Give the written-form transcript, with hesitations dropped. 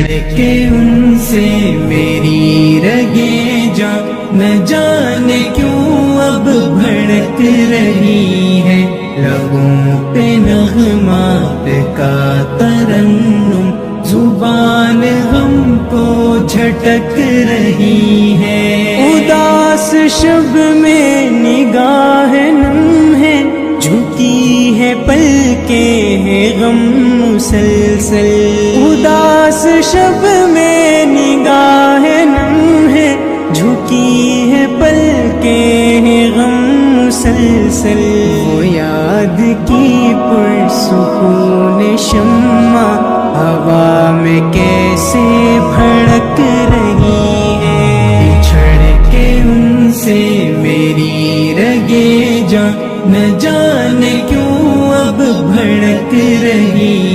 کے ان سے میری رگیں جاں نہ جانے کیوں اب بھڑک رہی ہے، لبوں پہ نغمات کا ترنم، زبان غم کو جھٹک رہی ہے۔ اداس شب میں نگاہ نم ہے، جھکی ہے پلکیں ہے غم مسلسل۔ اداس شب میں نگاہ نم ہے، جھکی ہے پلکیں ہے غم مسلسل۔ وہ یاد کی پرسکون شمع ہوا میں کیسے بھڑک رہی ہے، بچھڑ کے ان سے میری رگیں جاں نہ جانے کیوں اب بھڑک رہی